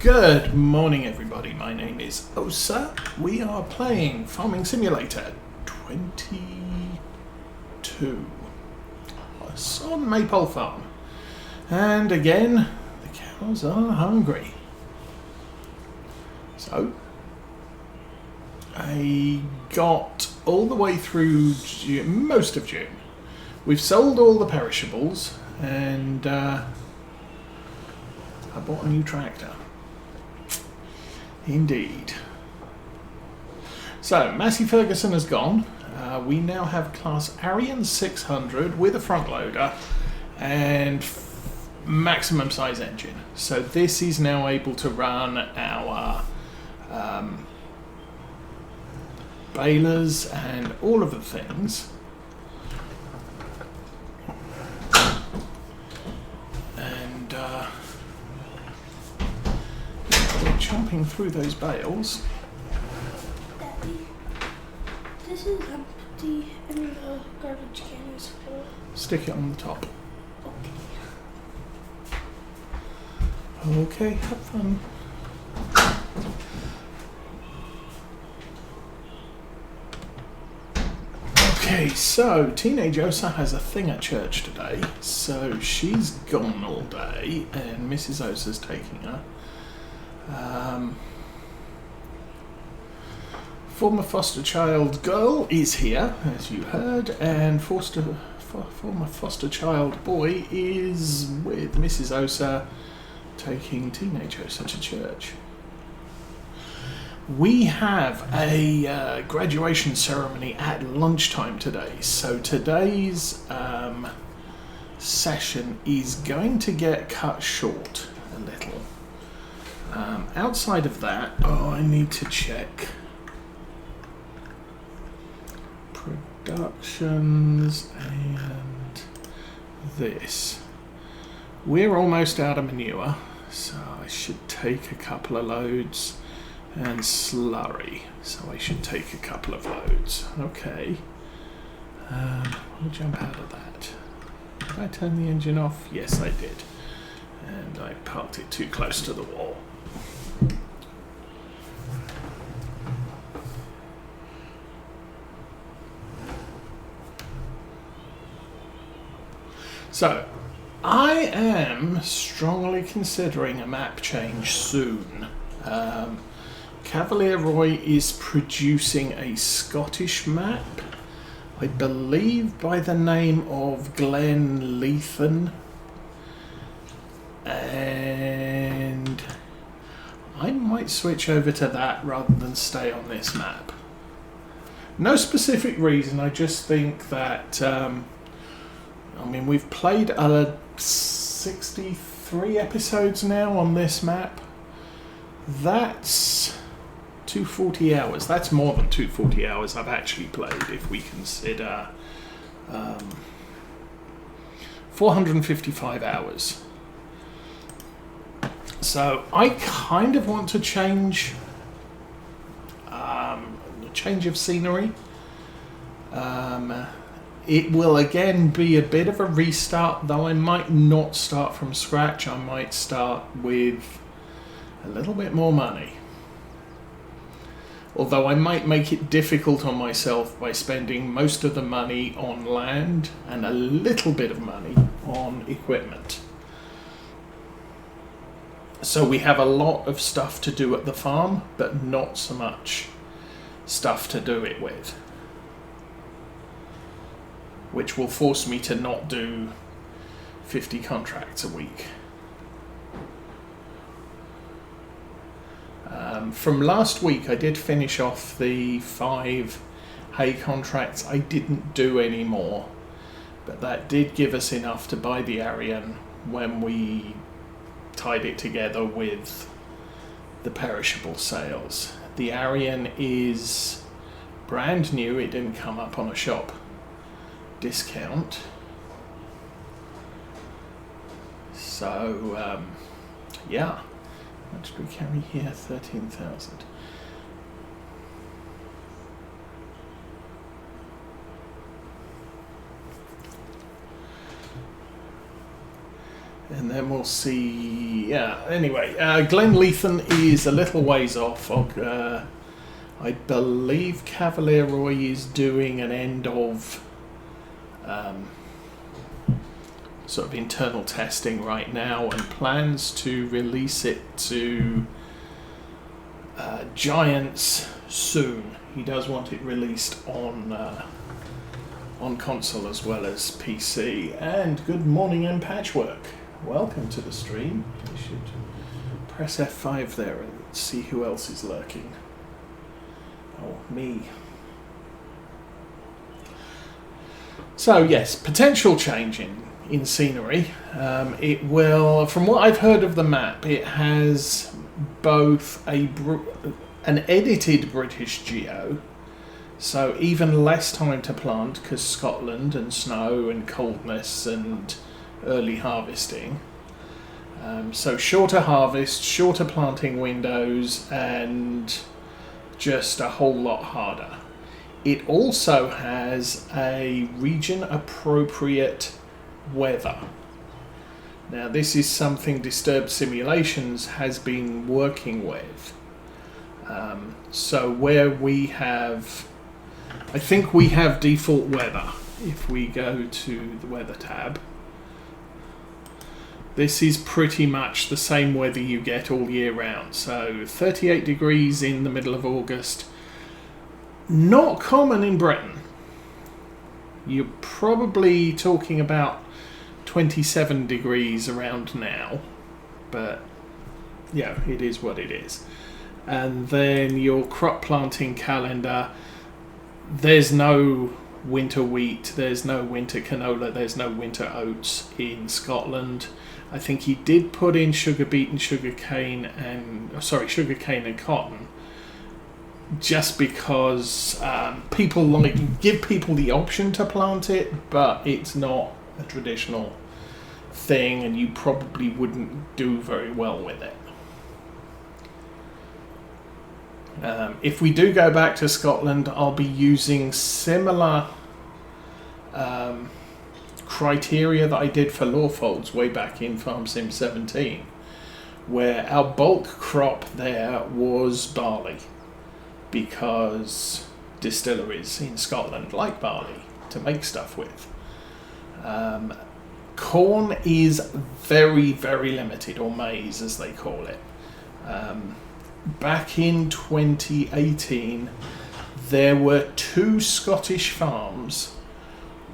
Good morning everybody, my name is Osa. We are playing Farming Simulator 22. It's on Maypole Farm. And again, the cows are hungry. So, I got all the way through June, most of June. We've sold all the perishables and I bought a new tractor. Indeed. So, Massey Ferguson has gone. We now have class Arian 600 with a front loader and maximum size engine. So this is now able to run our balers and all of the things. And we're chomping through those bales. Daddy, this is empty and the garbage can is full. Stick it on the top. Okay. Okay, have fun. Okay, so Teenage Osa has a thing at church today, so she's gone all day, and Mrs. Osa's taking her. Former foster child girl is here, as you heard, and former foster child boy is with Mrs. Osa, taking Teenage Osa to church. We have a graduation ceremony at lunchtime today, so today's session is going to get cut short a little. Outside of that, I need to check productions and this. We're almost out of manure, so I should take a couple of loads, and slurry, so I should take a couple of loads. Okay, I'll jump out of that. Did I turn the engine off? Yes, I did, and I parked it too close to the wall. So, I am strongly considering a map change soon. Cavalier Roy is producing a Scottish map, I believe by the name of Glen Lethan, and I might switch over to that rather than stay on this map. No specific reason, I just think that we've played 63 episodes now on this map. That's 240 hours. That's more than 240 hours I've actually played if we consider 455 hours. So I kind of want to change of scenery. It will again be a bit of a restart, though I might not start from scratch. I might start with a little bit more money. Although I might make it difficult on myself by spending most of the money on land and a little bit of money on equipment. So we have a lot of stuff to do at the farm, but not so much stuff to do it with, which will force me to not do 50 contracts a week. From last week, I did finish off the 5 hay contracts. I didn't do any more, but that did give us enough to buy the Arian when we tied it together with the perishable sales. The Arian is brand new. It didn't come up on a shop discount. So, yeah. How much do we carry here? 13,000. And then we'll see yeah. Anyway, Glenleithen is a little ways off. I believe Cavalier is doing an end of sort of internal testing right now, and plans to release it to Giants soon. He does want it released on console as well as PC. And good morning, M Patchwork. Welcome to the stream. We should press F5 there and see who else is lurking. Oh, me. So yes, potential change in scenery. It will, from what I've heard of the map, it has both an edited British geo, so even less time to plant because Scotland and snow and coldness and early harvesting. So shorter harvest, shorter planting windows, and just a whole lot harder. It also has a region appropriate weather. Now this is something Disturbed Simulations has been working with. So where we have, I think we have default weather. If we go to the weather tab, this is pretty much the same weather you get all year round. So 38 degrees in the middle of August. Not common in Britain. You're probably talking about 27 degrees around now. But yeah, it is what it is. And then your crop planting calendar, there's no winter wheat, there's no winter canola, there's no winter oats in Scotland. I think he did put in sugar beet and sugarcane and cotton, just because people give people the option to plant it, but it's not a traditional thing, and you probably wouldn't do very well with it. If we do go back to Scotland, I'll be using similar criteria that I did for Lawfolds way back in Farm Sim 17, where our bulk crop there was barley, because distilleries in Scotland like barley to make stuff with. Corn is very, very limited, or maize as they call it. Back in 2018, there were 2 Scottish farms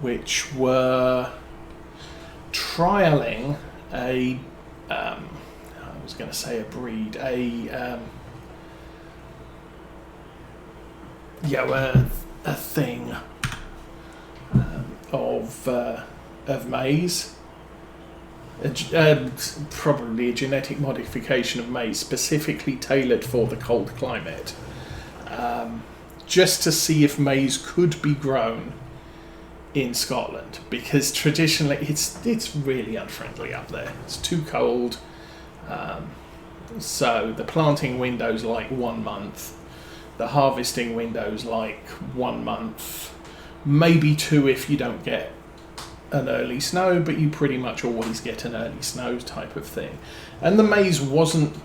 which were trialling a thing of maize, probably a genetic modification of maize specifically tailored for the cold climate, just to see if maize could be grown in Scotland, because traditionally it's really unfriendly up there. It's too cold, so the planting window's like 1 month, the harvesting window's like 1 month, maybe 2 if you don't get an early snow, but you pretty much always get an early snow type of thing. And the maize wasn't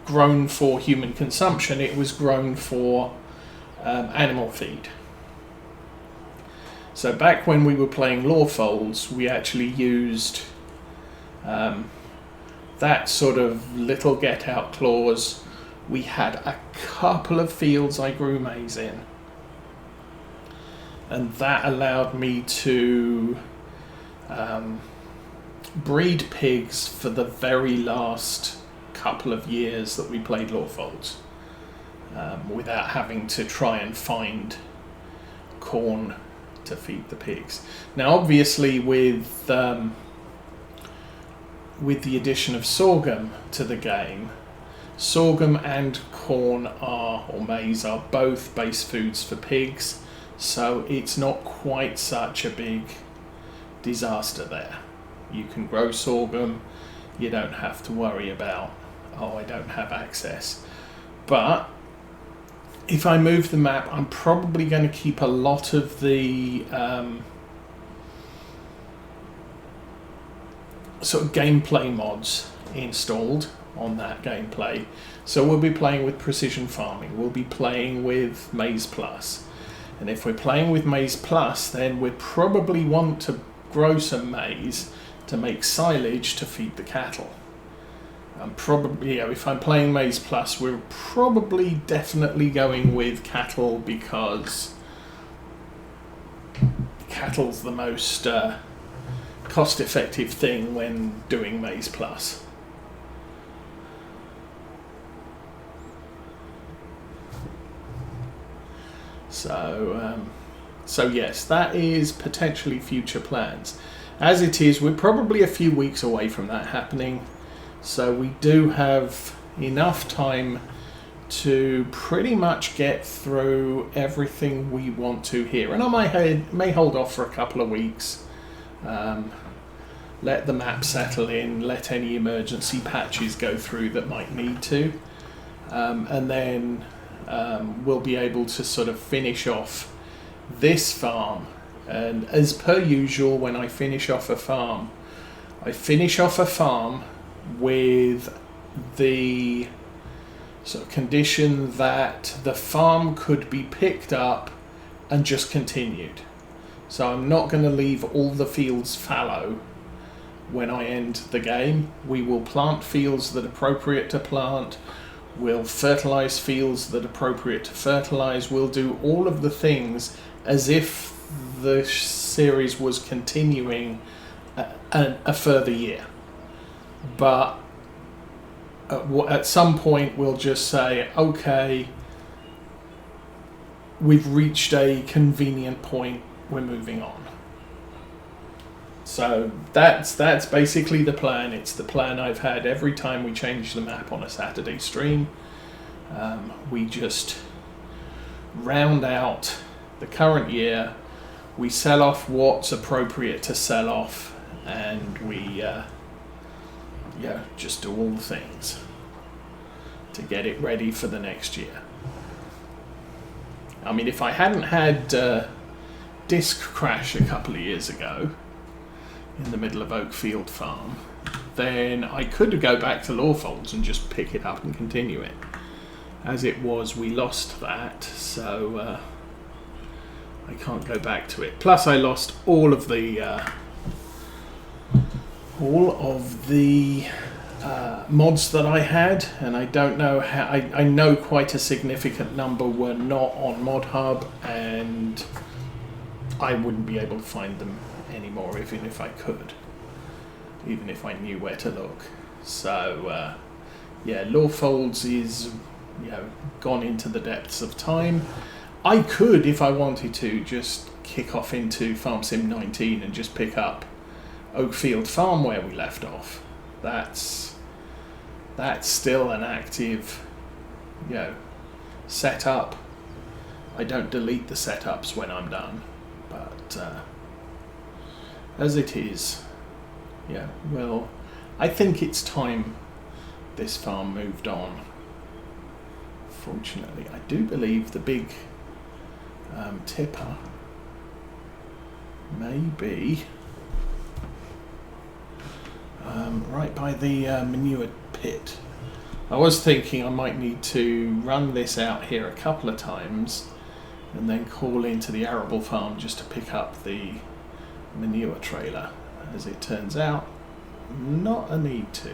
grown for human consumption, it was grown for animal feed. So back when we were playing Lawfolds, we actually used that sort of little get out clause. We had a couple of fields I grew maize in, and that allowed me to breed pigs for the very last couple of years that we played Lawfolds, without having to try and find corn to feed the pigs. Now obviously with the addition of sorghum to the game, sorghum and corn or maize are both base foods for pigs, so it's not quite such a big disaster there. You can grow sorghum, you don't have to worry about, oh, I don't have access. But if I move the map, I'm probably going to keep a lot of the sort of gameplay mods installed on that gameplay. So we'll be playing with precision farming, we'll be playing with Maize Plus. And if we're playing with Maize Plus, then we probably want to grow some maize to make silage to feed the cattle. Probably, if I'm playing Maize Plus, we're probably definitely going with cattle, because cattle's the most cost-effective thing when doing Maize Plus. So yes, that is potentially future plans. As it is, we're probably a few weeks away from that happening, so we do have enough time to pretty much get through everything we want to here. And I may hold off for a couple of weeks, let the map settle in, let any emergency patches go through that might need to, and then we'll be able to sort of finish off this farm. And as per usual, when I finish off a farm, I finish off a farm with the sort of condition that the farm could be picked up and just continued. So I'm not going to leave all the fields fallow when I end the game. We will plant fields that are appropriate to plant. We'll fertilize fields that are appropriate to fertilize. We'll do all of the things as if the series was continuing a further year. But at some point we'll just say, okay, we've reached a convenient point, we're moving on. So that's basically the plan. It's the plan I've had every time we change the map on a Saturday stream. We just round out the current year, we sell off what's appropriate to sell off, and we just do all the things to get it ready for the next year. I mean, if I hadn't had disk crash a couple of years ago in the middle of Oakfield Farm, then I could go back to Lawfolds and just pick it up and continue it. As it was, we lost that, so I can't go back to it. Plus, I lost all of the mods that I had, and I don't know how. I know quite a significant number were not on Mod Hub, and I wouldn't be able to find them anymore, even if I could, even if I knew where to look. So Lawfolds is gone into the depths of time. I could, if I wanted to, just kick off into Farm Sim 19 and just pick up Oakfield Farm where we left off. That's still an active setup. I don't delete the setups when I'm done, but as it is, well, I think it's time this farm moved on. Fortunately, I do believe the big tipper may be right by the manure pit. I was thinking I might need to run this out here a couple of times and then call into the arable farm just to pick up the manure trailer. As it turns out, not a need to.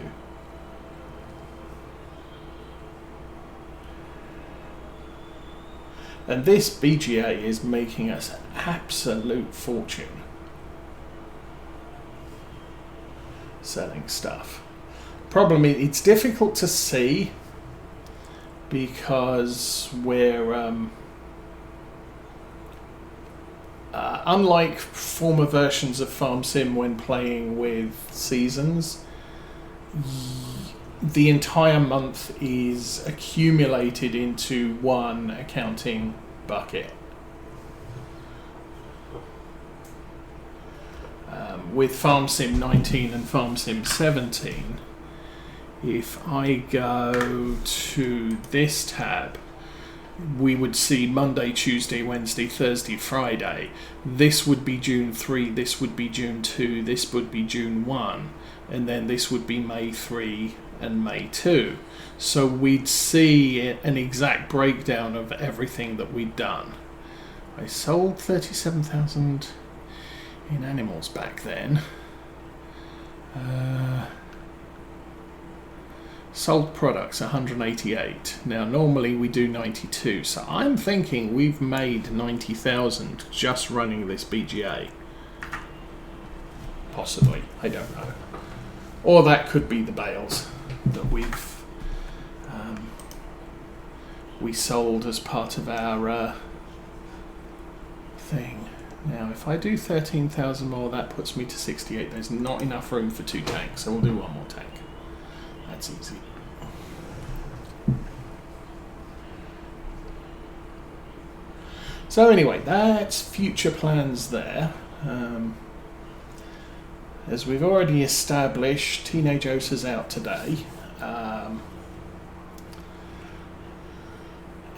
And this BGA is making us an absolute fortune selling stuff. Problem is, it's difficult to see because we're unlike former versions of Farm Sim when playing with seasons, the entire month is accumulated into one accounting bucket. With Farm Sim 19 and Farm Sim 17, if I go to this tab, we would see Monday, Tuesday, Wednesday, Thursday, Friday. This would be June 3, this would be June 2, this would be June 1. and then this would be May 3 and May 2. So we'd see an exact breakdown of everything that we'd done. I sold 37,000 in animals back then. Sold products 188. Now normally we do 92, so I'm thinking we've made 90,000 just running this BGA. Possibly, I don't know. Or that could be the bales that we sold as part of our thing. Now if I do 13,000 more, that puts me to 68. There's not enough room for 2 tanks, so we'll do 1 more tank. That's easy. So anyway, that's future plans there. As we've already established, Teenage Osa's out today.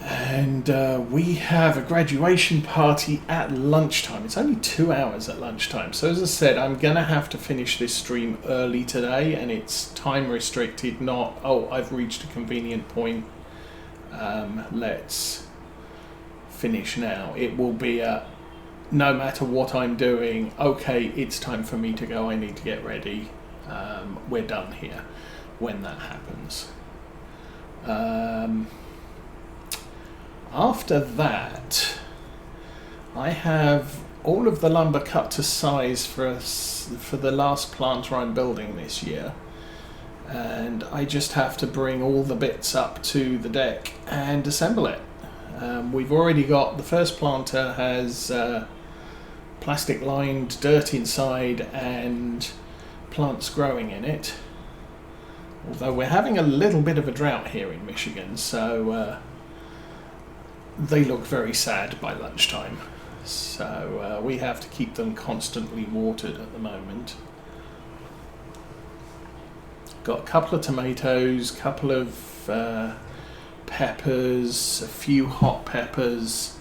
And we have a graduation party at lunchtime. It's only 2 hours at lunchtime. So as I said, I'm going to have to finish this stream early today, and it's time restricted, not, oh, I've reached a convenient point, let's finish now. It will be no matter what I'm doing, okay, it's time for me to go, I need to get ready, we're done here when that happens. After that, I have all of the lumber cut to size for the last planter I'm building this year, and I just have to bring all the bits up to the deck and assemble it. We've already got, the first planter has plastic lined dirt inside and plants growing in it, although we're having a little bit of a drought here in Michigan, so they look very sad by lunchtime, so we have to keep them constantly watered at the moment. Got a couple of tomatoes, couple of peppers, a few hot peppers.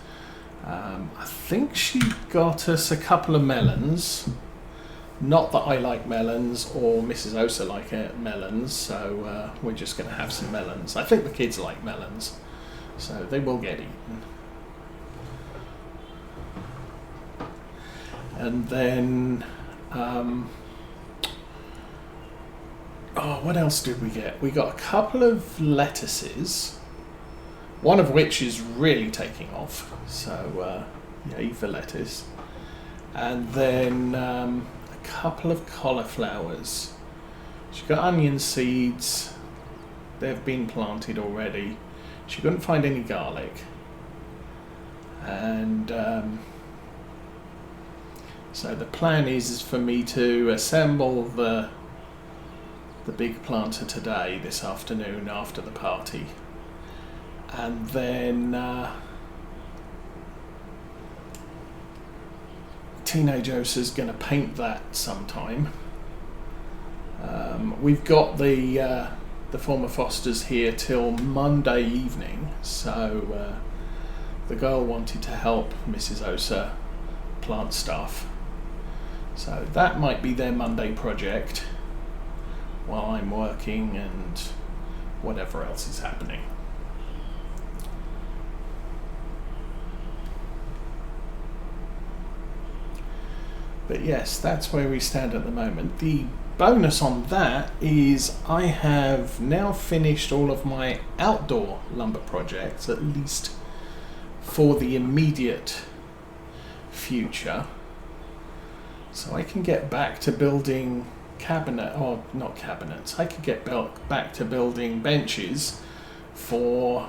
I think she got us a couple of melons. Not that I like melons or Mrs. Osa like melons, so we're just going to have some melons. I think the kids like melons, so they will get eaten. And then, what else did we get? We got a couple of lettuces, one of which is really taking off, so yay for lettuce. And then a couple of cauliflowers. She got onion seeds, they've been planted already. She couldn't find any garlic, and so the plan is for me to assemble the big planter today, this afternoon after the party, and then Teenage Osa's going to paint that sometime. We've got the former Fosters here till Monday evening, so the girl wanted to help Mrs. Osa plant stuff, so that might be their Monday project while I'm working and whatever else is happening. But yes, that's where we stand at the moment. The bonus on that is I have now finished all of my outdoor lumber projects, at least for the immediate future. So I can get back to building not cabinets, I could get back to building benches for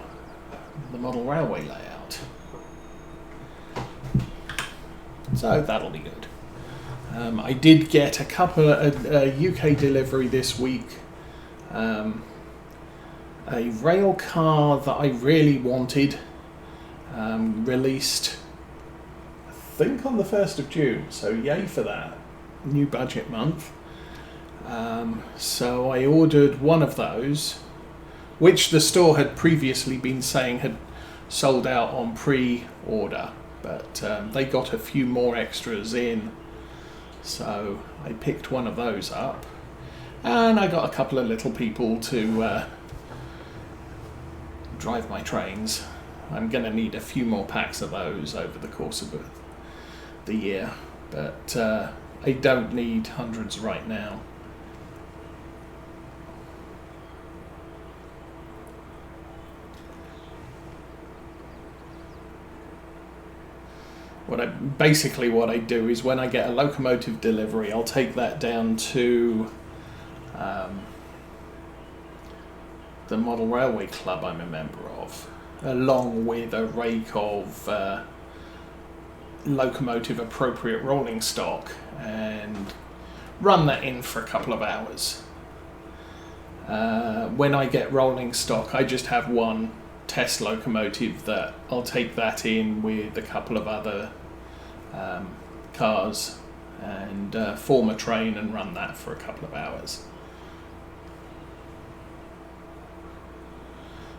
the model railway layout. So that'll be good. I did get a couple of UK delivery this week. A rail car that I really wanted, released I think on the 1st of June, so yay for that, new budget month. So I ordered one of those, which the store had previously been saying had sold out on pre-order, but they got a few more extras in. So I picked one of those up, And I got a couple of little people to drive my trains. I'm going to need a few more packs of those over the course of the year, but I don't need hundreds right now. What I do is when I get a locomotive delivery, I'll take that down to the Model Railway Club I'm a member of, along with a rake of locomotive appropriate rolling stock, and run that in for a couple of hours. When I get rolling stock, I just have one test locomotive that I'll take that in with a couple of other cars and form a train and run that for a couple of hours,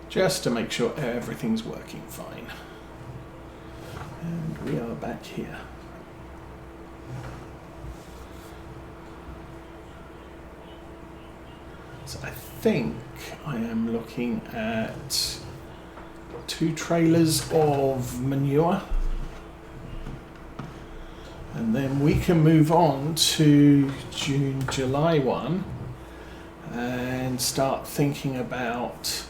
just to make sure everything's working fine. And we are back here. So I think I am looking at 2 trailers of manure, and then we can move on to June, July 1 and start thinking about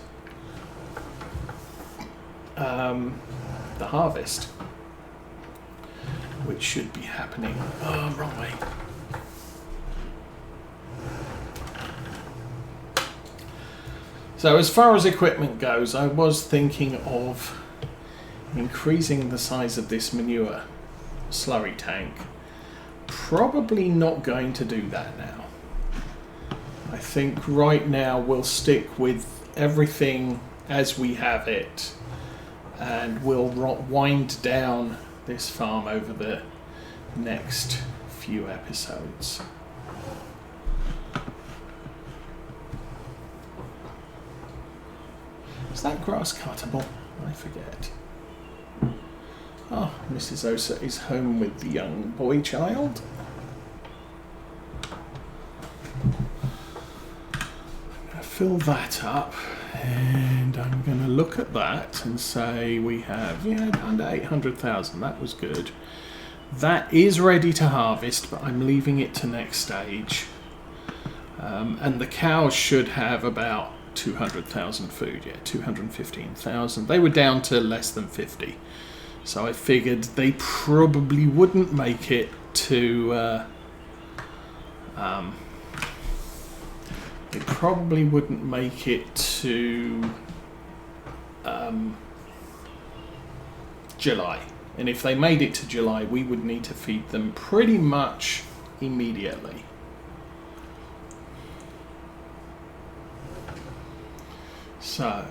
the harvest, which should be happening. Oh, wrong way. So as far as equipment goes, I was thinking of increasing the size of this manure slurry tank. Probably not going to do that now. I think right now we'll stick with everything as we have it, and we'll wind down this farm over the next few episodes. Is that grass cuttable? I forget. Oh, Mrs. Osa is home with the young boy child. I'm going to fill that up, and I'm going to look at that and say we have under 800,000. That was good. That is ready to harvest, but I'm leaving it to next stage. And the cows should have about 200,000 food, 215,000. They were down to less than 50. So I figured they probably wouldn't make it to July. And if they made it to July, we would need to feed them pretty much immediately. So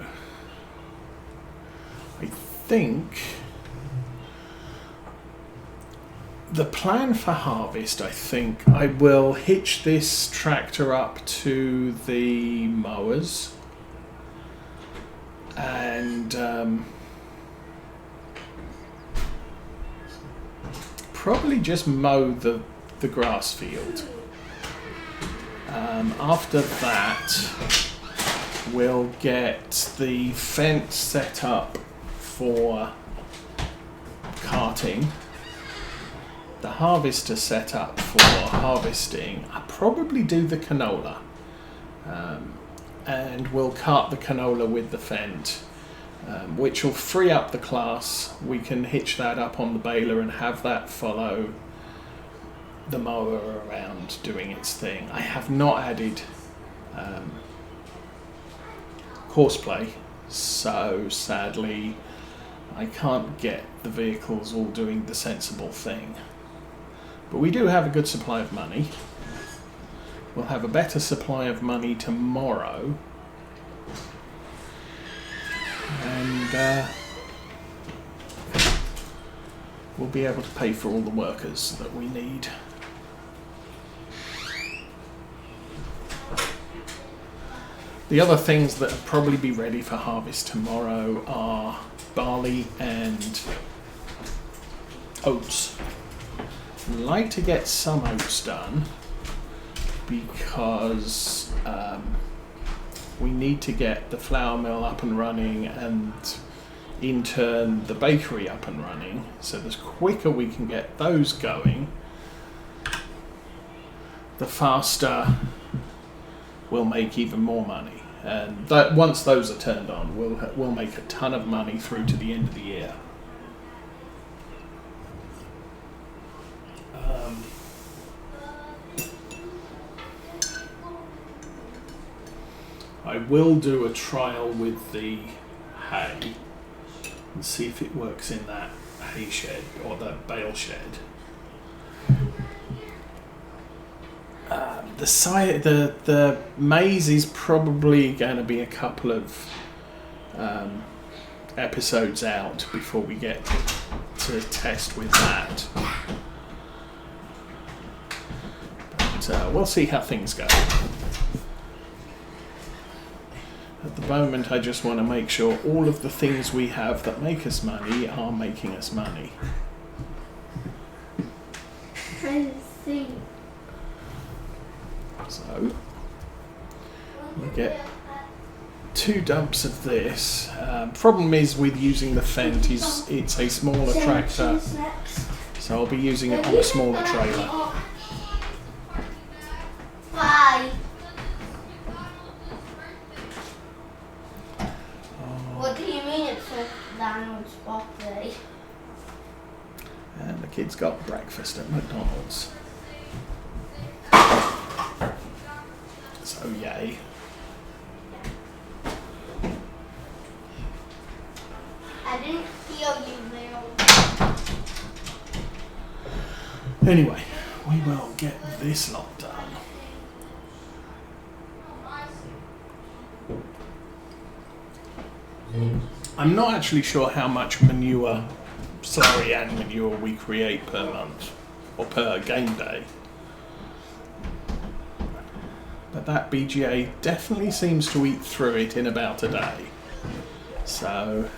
I think the plan for harvest, I think I will hitch this tractor up to the mowers and probably just mow the grass field. After that, we'll get the fence set up for carting, the harvester set up for harvesting. I'll probably do the canola, and we'll cart the canola with the fent, which will free up the class. We can hitch that up on the baler and have that follow the mower around doing its thing. I have not added horseplay, so sadly I can't get the vehicles all doing the sensible thing. But we do have a good supply of money. We'll have a better supply of money tomorrow, and we'll be able to pay for all the workers that we need. The other things that will probably be ready for harvest tomorrow are barley and oats. I'd like to get some oats done, because we need to get the flour mill up and running, and in turn the bakery up and running. So the quicker we can get those going, the faster we'll make even more money. And that once those are turned on, we'll make a ton of money through to the end of the year. I will do a trial with the hay and see if it works in that hay shed or the bale shed. The maize is probably going to be a couple of episodes out before we get to test with that. But we'll see how things go. At the moment, I just want to make sure all of the things we have that make us money are making us money. I see. So, we get 2 dumps of this. Problem is with using the Fendt is it's a smaller tractor, so I'll be using it on a smaller trailer. Bye. What do you mean it's a downward spot day? And the kids got breakfast at McDonald's. So yay. I didn't feel you there. Anyway, we will get this lot done. I'm not actually sure how much slurry and manure we create per month or per game day. But that BGA definitely seems to eat through it in about a day. So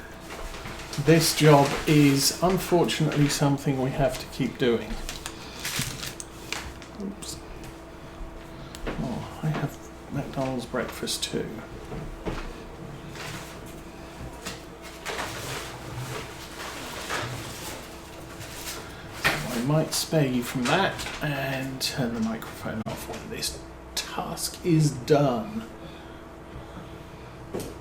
this job is unfortunately something we have to keep doing. Oops. Oh, I have McDonald's breakfast too. I might spare you from that and turn the microphone off when this task is done.